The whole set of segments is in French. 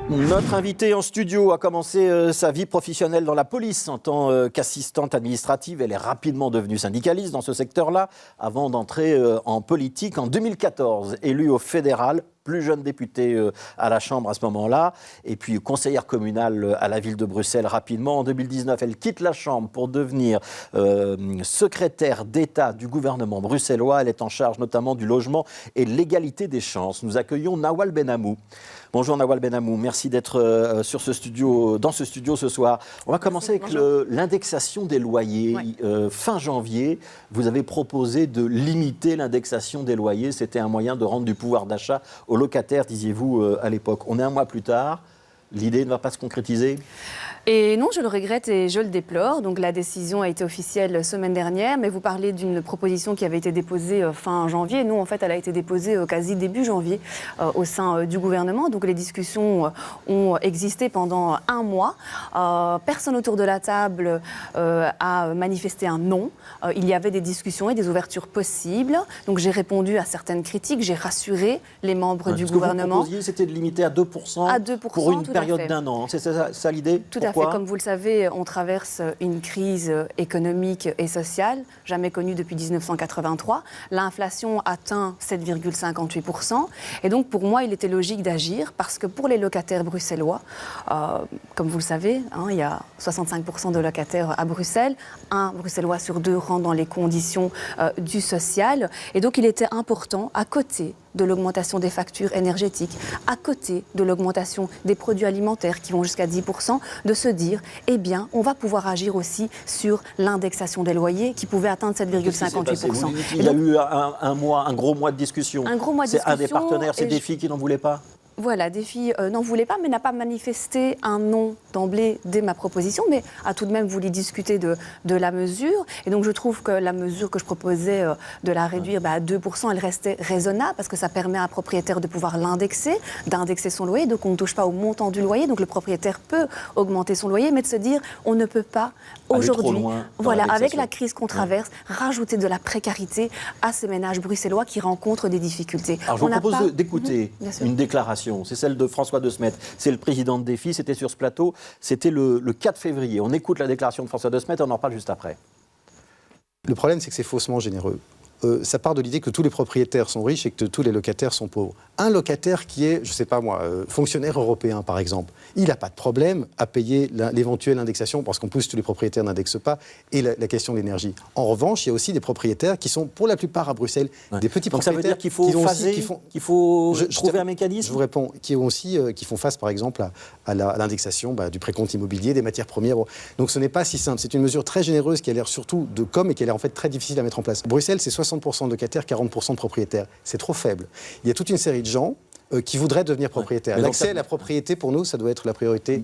Notre invitée en studio a commencé sa vie professionnelle dans la police en tant qu'assistante administrative. Elle est rapidement devenue syndicaliste dans ce secteur-là avant d'entrer en politique en 2014, élue au fédéral. Plus jeune députée à la Chambre à ce moment-là, et puis conseillère communale à la ville de Bruxelles rapidement. En 2019, elle quitte la Chambre pour devenir secrétaire d'État du gouvernement bruxellois. Elle est en charge notamment du logement et de l'égalité des chances. Nous accueillons Nawal Benhamou. Bonjour Nawal Benhamou, merci d'être dans ce studio ce soir. On va commencer avec l'indexation des loyers. Oui. Fin janvier, vous avez proposé de limiter l'indexation des loyers. C'était un moyen de rendre du pouvoir d'achat aux locataires, disiez-vous à l'époque. On est un mois plus tard, l'idée ne va pas se concrétiser ? Et non, je le regrette et je le déplore. Donc la décision a été officielle semaine dernière, mais vous parlez d'une proposition qui avait été déposée fin janvier. Nous, en fait, elle a été déposée quasi début janvier au sein du gouvernement. Donc les discussions ont existé pendant un mois. Personne autour de la table a manifesté un non. Il y avait des discussions et des ouvertures possibles. Donc j'ai répondu à certaines critiques, j'ai rassuré les membres du gouvernement. Ce que vous proposiez, c'était de limiter à 2%, pour une période d'un an. C'est ça l'idée ? Tout à fait. Comme vous le savez, on traverse une crise économique et sociale jamais connue depuis 1983. L'inflation atteint 7,58%. Et donc, pour moi, il était logique d'agir parce que pour les locataires bruxellois, comme vous le savez, il y a 65% de locataires à Bruxelles. Un Bruxellois sur deux rentre dans les conditions du social. Et donc, il était important, à côté de l'augmentation des factures énergétiques, à côté de l'augmentation des produits alimentaires qui vont jusqu'à 10%, de se dire, eh bien, on va pouvoir agir aussi sur l'indexation des loyers qui pouvait atteindre 7,58%. Il y a eu un gros mois de discussion. C'est un des partenaires, c'est Défi qui n'en voulait pas ? Voilà, Défi n'en voulait pas, mais n'a pas manifesté un non d'emblée dès ma proposition, mais a tout de même voulu discuter de la mesure. Et donc je trouve que la mesure que je proposais de la réduire à 2%, elle restait raisonnable parce que ça permet à un propriétaire de pouvoir l'indexer, d'indexer son loyer. Donc on ne touche pas au montant du loyer, donc le propriétaire peut augmenter son loyer, mais de se dire on ne peut pas aujourd'hui, avec la crise qu'on traverse, rajouter de la précarité à ces ménages bruxellois qui rencontrent des difficultés. Alors je vous propose d'écouter une déclaration. C'est celle de François De Smet. C'est le président de Défi, c'était sur ce plateau. C'était le 4 février. On écoute la déclaration de François De Smet et on en parle juste après. Le problème, c'est que c'est faussement généreux. Ça part de l'idée que tous les propriétaires sont riches et que tous les locataires sont pauvres. Un locataire qui est, je ne sais pas moi, fonctionnaire européen par exemple, il n'a pas de problème à payer l'éventuelle indexation parce qu'en plus tous les propriétaires n'indexent pas et la question de l'énergie. En revanche, il y a aussi des propriétaires qui sont pour la plupart à Bruxelles, des petits Donc propriétaires. Ça veut dire qu'il faut phaser, qu'il faut trouver un mécanisme. Je vous réponds, qui font face par exemple à l'indexation du précompte immobilier, des matières premières. Donc ce n'est pas si simple. C'est une mesure très généreuse qui a l'air surtout de com et qui a l'air en fait très difficile à mettre en place. Bruxelles, c'est 60% de locataires, 40% de propriétaires. C'est trop faible. Il y a toute une série de gens qui voudraient devenir propriétaires. L'accès à la propriété, pour nous, ça doit être la priorité.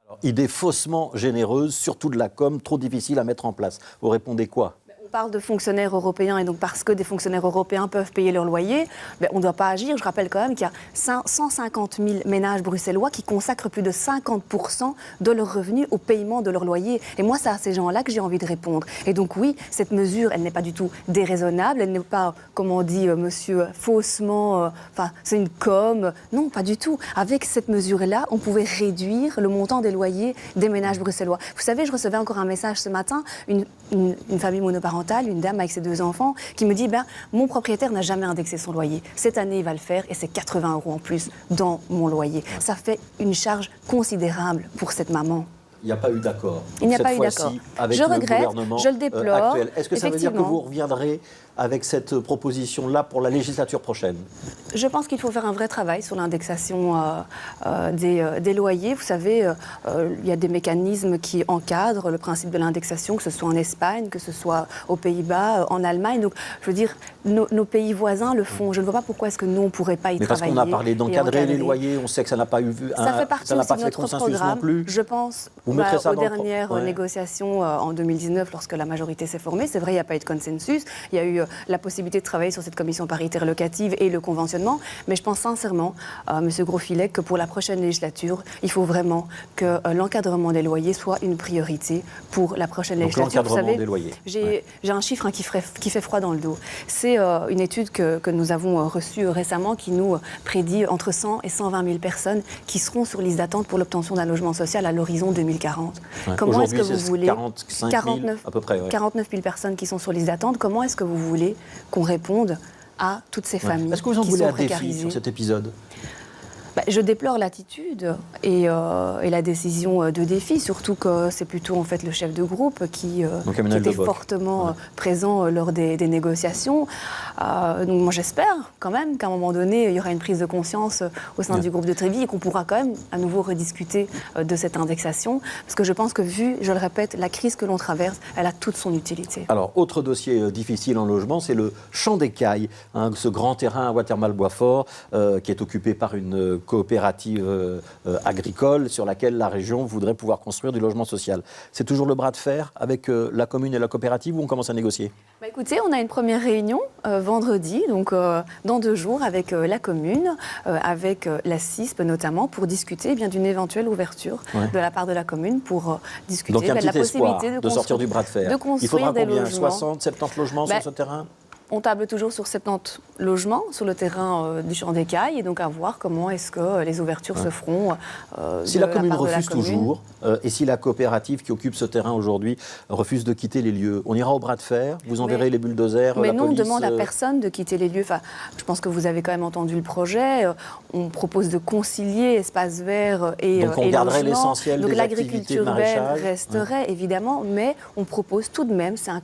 Alors, idée faussement généreuse, surtout de la com, trop difficile à mettre en place. Vous répondez quoi ? On parle de fonctionnaires européens et donc parce que des fonctionnaires européens peuvent payer leur loyer, on ne doit pas agir. Je rappelle quand même qu'il y a 150 000 ménages bruxellois qui consacrent plus de 50% de leurs revenus au paiement de leur loyer. Et moi, c'est à ces gens-là que j'ai envie de répondre. Et donc oui, cette mesure, elle n'est pas du tout déraisonnable, elle n'est pas, comme on dit, monsieur, faussement, c'est une com. Non, pas du tout. Avec cette mesure-là, on pouvait réduire le montant des loyers des ménages bruxellois. Vous savez, je recevais encore un message ce matin, une famille monoparentale, une dame avec ses 2 enfants, qui me dit mon propriétaire n'a jamais indexé son loyer. Cette année, il va le faire et c'est 80 € en plus dans mon loyer. Ça fait une charge considérable pour cette maman. Il n'y a pas eu d'accord. Il n'y a pas eu d'accord. Je regrette, je le déplore. Actuel. Est-ce que ça veut dire que vous reviendrez avec cette proposition-là pour la législature prochaine ? Je pense qu'il faut faire un vrai travail sur l'indexation des loyers. Vous savez, il y a des mécanismes qui encadrent le principe de l'indexation, que ce soit en Espagne, que ce soit aux Pays-Bas, en Allemagne. Donc, je veux dire, nos pays voisins le font. Je ne vois pas pourquoi est-ce que nous, on ne pourrait pas y travailler. Mais parce qu'on a parlé d'encadrer les loyers, on sait que ça n'a pas eu ça fait partie aussi de notre programme. Non plus. Je pense aux dernières négociations en 2019, lorsque la majorité s'est formée. C'est vrai, il n'y a pas eu de consensus. Il y a eu la possibilité de travailler sur cette commission paritaire locative et le conventionnement. Mais je pense sincèrement, M. Grosfilet, que pour la prochaine législature, il faut vraiment que l'encadrement des loyers soit une priorité pour la prochaine législature. Vous savez, des loyers. J'ai un chiffre qui fait froid dans le dos. C'est une étude que nous avons reçue récemment qui nous prédit entre 100 et 120 000 personnes qui seront sur liste d'attente pour l'obtention d'un logement social à l'horizon 2040. Ouais. Comment est-ce que vous voulez 49 à peu près, 49 000 personnes qui sont sur liste d'attente. Comment est-ce que vous voulez qu'on réponde à toutes ces familles Est-ce que vous en qui voulez sont un défi précarisées sur cet épisode? Je déplore l'attitude et la décision de défi, surtout que c'est plutôt en fait le chef de groupe qui était fortement présent lors des négociations. Donc moi j'espère quand même qu'à un moment donné il y aura une prise de conscience au sein du groupe de Trévis et qu'on pourra quand même à nouveau rediscuter de cette indexation, parce que je pense que vu, je le répète, la crise que l'on traverse, elle a toute son utilité. Alors autre dossier difficile en logement, c'est le Champ des Cailles, ce grand terrain à Watermal-Boisfort qui est occupé par une coopérative agricole sur laquelle la région voudrait pouvoir construire du logement social. C'est toujours le bras de fer avec la commune et la coopérative ou on commence à négocier? Écoutez, on a une première réunion vendredi, donc dans 2 jours, avec la commune, avec la CISP notamment, pour discuter d'une éventuelle ouverture de la part de la commune pour discuter donc, de la possibilité de sortir du bras de fer. Il faudra combien? 60, 70 logements sur ce terrain? On table toujours sur 70 logements sur le terrain du Champ des Cailles, et donc à voir comment est-ce que les ouvertures se feront. Si la commune refuse toujours, et si la coopérative qui occupe ce terrain aujourd'hui refuse de quitter les lieux, on ira au bras de fer? Vous enverrez les bulldozers, mais la nous, police? on demande à personne de quitter les lieux. Enfin, je pense que vous avez quand même entendu le projet. On propose de concilier espace vert et donc on garderait logement. l'essentiel des activités de Donc l'agriculture urbaine maraîchage resterait évidemment, mais on propose tout de même, c'est un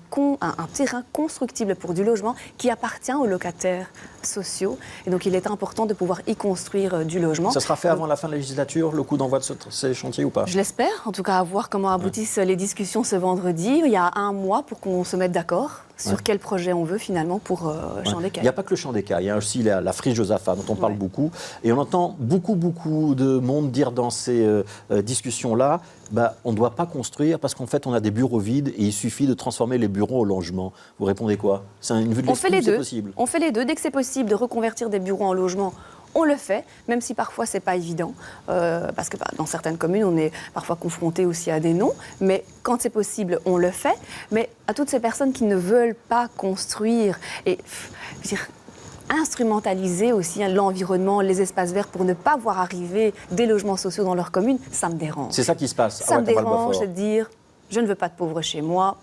terrain constructible pour du logement qui appartient aux locataires sociaux. Et donc il est important de pouvoir y construire du logement. Ça sera fait avant la fin de la législature, le coup d'envoi de ces chantiers ou pas? Je l'espère, en tout cas à voir comment aboutissent les discussions ce vendredi. Il y a 1 mois pour qu'on se mette d'accord sur quel projet on veut finalement pour Champ des Cailles. Il n'y a pas que le Champ des Cailles, il y a aussi la friche Josaphat dont on parle beaucoup. Et on entend beaucoup de monde dire dans ces discussions-là, on ne doit pas construire parce qu'en fait on a des bureaux vides et il suffit de transformer les bureaux en logement. Vous répondez quoi? C'est une vue de l'esprit, c'est possible? On fait les deux. Dès que c'est possible de reconvertir des bureaux en logement, on le fait, même si parfois c'est pas évident, parce que dans certaines communes on est parfois confronté aussi à des non, mais quand c'est possible on le fait. Mais à toutes ces personnes qui ne veulent pas construire et instrumentaliser aussi l'environnement, les espaces verts pour ne pas voir arriver des logements sociaux dans leur commune, ça me dérange. C'est ça qui se passe ça me dérange de dire je ne veux pas de pauvres chez moi.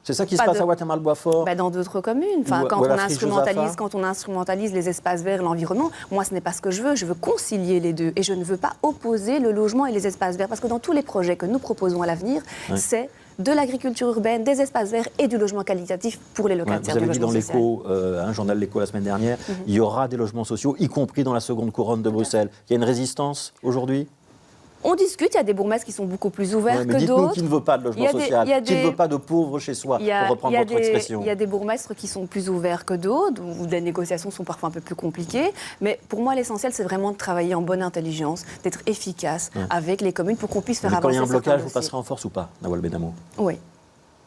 C'est ça qui se passe à Watermal-Boisfort? Dans d'autres communes. Quand on instrumentalise les espaces verts et l'environnement, moi, ce n'est pas ce que je veux. Je veux concilier les deux. Et je ne veux pas opposer le logement et les espaces verts. Parce que dans tous les projets que nous proposons à l'avenir, c'est de l'agriculture urbaine, des espaces verts et du logement qualitatif pour les locataires. Vous avez dit dans l'Écho, un journal L'Écho la semaine dernière, il y aura des logements sociaux, y compris dans la seconde couronne de Bruxelles. Il y a une résistance aujourd'hui? On discute, il y a des bourgmestres qui sont beaucoup plus ouverts que d'autres. Dites-nous qui ne veut pas de logement social, qui ne veut pas de pauvres chez soi, pour reprendre votre expression. Il y a des bourgmestres qui sont plus ouverts que d'autres, où des négociations sont parfois un peu plus compliquées. Mais pour moi, l'essentiel, c'est vraiment de travailler en bonne intelligence, d'être efficace avec les communes pour qu'on puisse faire avancer. Quand il y a un blocage, vous passerez en force ou pas, Nawal Benamou? Oui.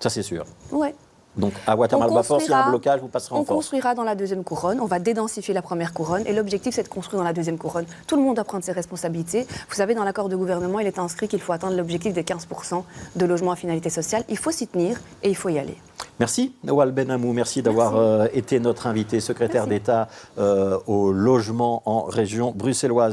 Ça, c'est sûr. Oui. Donc, à Watermal-Boisfort, s'il y a un blocage, vous passerez en force. On construira dans la deuxième couronne, on va dédensifier la première couronne, et l'objectif, c'est de construire dans la deuxième couronne. Tout le monde doit prendre ses responsabilités. Vous savez, dans l'accord de gouvernement, il est inscrit qu'il faut atteindre l'objectif des 15% de logements à finalité sociale. Il faut s'y tenir et il faut y aller. Merci, Nawal Benamou. Merci d'avoir été notre invité, secrétaire d'État au logement en région bruxelloise.